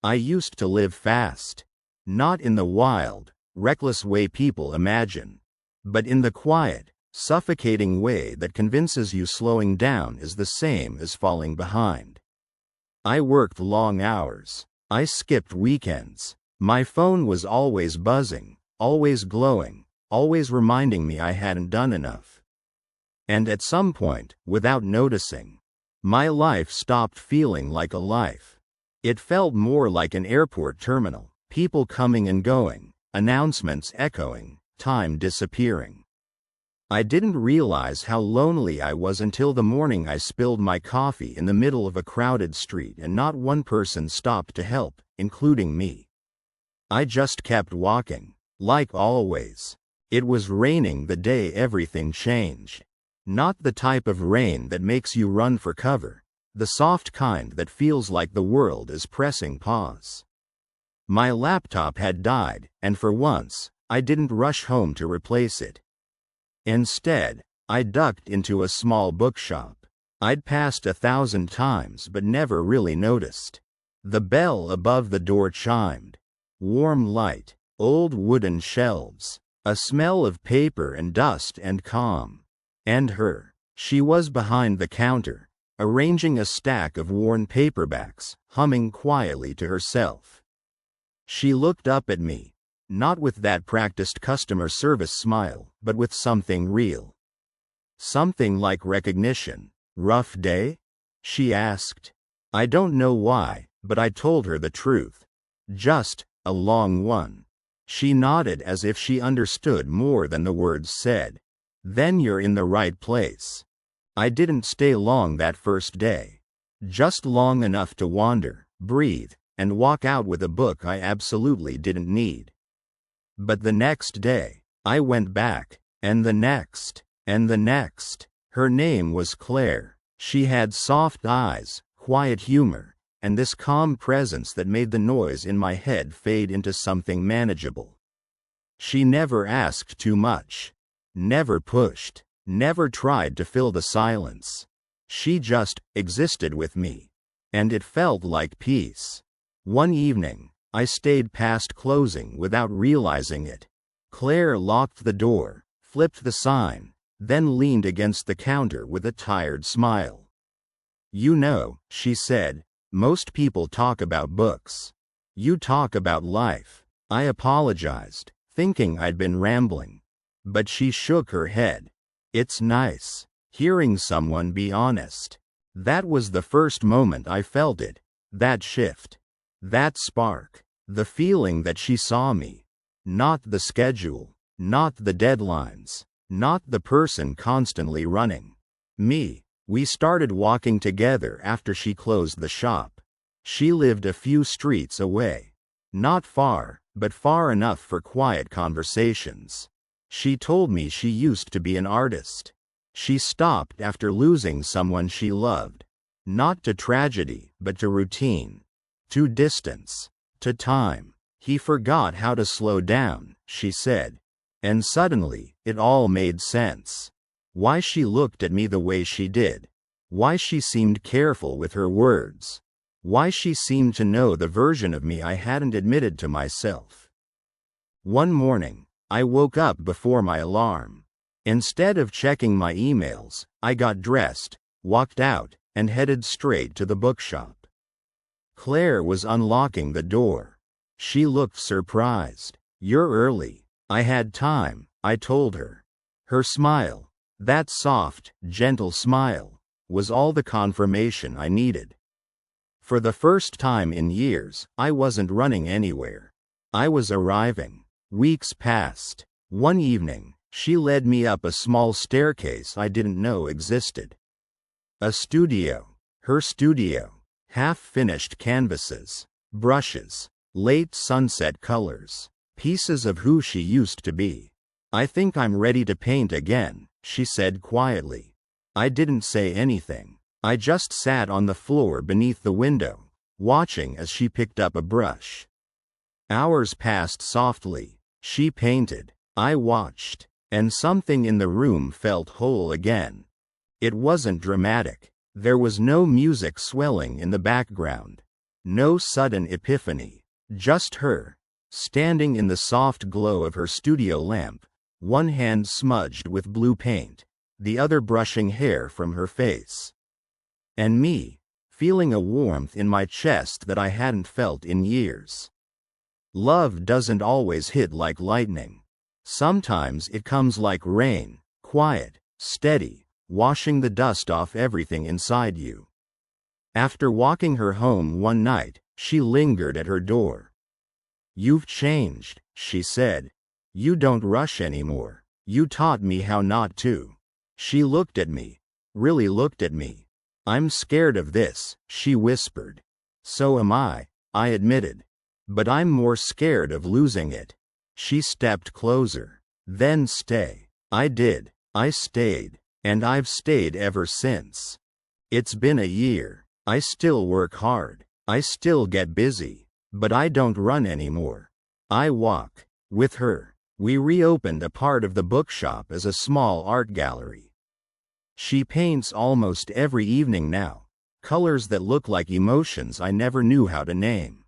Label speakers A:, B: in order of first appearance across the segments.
A: I used to live fast. Not in the wild, reckless way people imagine, but in the quiet, suffocating way that convinces you slowing down is the same as falling behind. I worked long hours. I skipped weekends. My phone was always buzzing, always glowing, always reminding me I hadn't done enough. And at some point, without noticing, my life stopped feeling like a life. It felt more like an airport terminal, people coming and going, announcements echoing, time disappearing. I didn't realize how lonely I was until the morning I spilled my coffee in the middle of a crowded street and not one person stopped to help, including me. I just kept walking, like always. It was raining the day everything changed. Not the type of rain that makes you run for cover, the soft kind that feels like the world is pressing pause. My laptop had died, and for once, I didn't rush home to replace it. Instead, I ducked into a small bookshop. I'd passed 1,000 times but never really noticed. The bell above the door chimed. Warm light, old wooden shelves, a smell of paper and dust and calm. And her. She was behind the counter, arranging a stack of worn paperbacks, humming quietly to herself. She looked up at me, not with that practiced customer service smile, but with something real. Something like recognition. Rough day? She asked. I don't know why, but I told her the truth. Just a long one. She nodded as if she understood more than the words said. Then you're in the right place. I didn't stay long that first day. Just long enough to wander, breathe, and walk out with a book I absolutely didn't need. But the next day, I went back, and the next, and the next. Her name was Claire. She had soft eyes, quiet humor, and this calm presence that made the noise in my head fade into something manageable. She never asked too much. Never pushed, never tried to fill the silence. She just existed with me, and it felt like peace. One evening, I stayed past closing without realizing it. Claire locked the door, flipped the sign, then leaned against the counter with a tired smile. You know, she said, most people talk about books. You talk about life. I apologized, thinking I'd been rambling. But she shook her head. It's nice, hearing someone be honest. That was the first moment I felt it, that shift, that spark, the feeling that she saw me. Not the schedule, not the deadlines, not the person constantly running. Me. We started walking together after she closed the shop. She lived a few streets away. Not far, but far enough for quiet conversations. She told me she used to be an artist. She stopped after losing someone she loved. Not to tragedy, but to routine. To distance. To time. He forgot how to slow down, she said. And suddenly, it all made sense. Why she looked at me the way she did. Why she seemed careful with her words. Why she seemed to know the version of me I hadn't admitted to myself. One morning, I woke up before my alarm. Instead of checking my emails, I got dressed, walked out, and headed straight to the bookshop. Claire was unlocking the door. She looked surprised. You're early. I had time, I told her. Her smile, that soft, gentle smile, was all the confirmation I needed. For the first time in years, I wasn't running anywhere. I was arriving. Weeks passed. One evening, she led me up a small staircase I didn't know existed. A studio. Her studio. Half-finished canvases, brushes, late sunset colors, pieces of who she used to be. I think I'm ready to paint again, she said quietly. I didn't say anything. I just sat on the floor beneath the window, watching as she picked up a brush. Hours passed softly. She painted. I watched. And something in the room felt whole again. It wasn't dramatic. There was no music swelling in the background. No sudden epiphany. Just her, standing in the soft glow of her studio lamp, one hand smudged with blue paint, the other brushing hair from her face. And me, feeling a warmth in my chest that I hadn't felt in years. Love doesn't always hit like lightning. Sometimes it comes like rain, quiet, steady, washing the dust off everything inside you. After walking her home one night, she lingered at her door. "You've changed," she said. "You don't rush anymore. You taught me how not to." She looked at me, really looked at me. "I'm scared of this," she whispered. "So am I admitted. But I'm more scared of losing it." She stepped closer. "Then stay." I did. I stayed. And I've stayed ever since. It's been a year. I still work hard. I still get busy. But I don't run anymore. I walk. With her, we reopened a part of the bookshop as a small art gallery. She paints almost every evening now, colors that look like emotions I never knew how to name.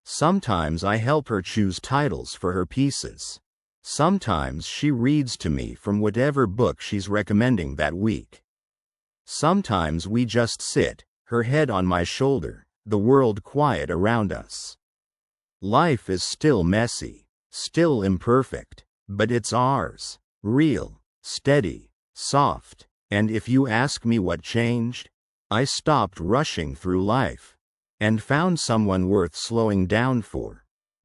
A: Sometimes I help her choose titles for her pieces. Sometimes she reads to me from whatever book she's recommending that week. Sometimes we just sit, her head on my shoulder, the world quiet around us. Life is still messy, still imperfect, but it's ours, real, steady, soft, and if you ask me what changed, I stopped rushing through life and found someone worth slowing down for.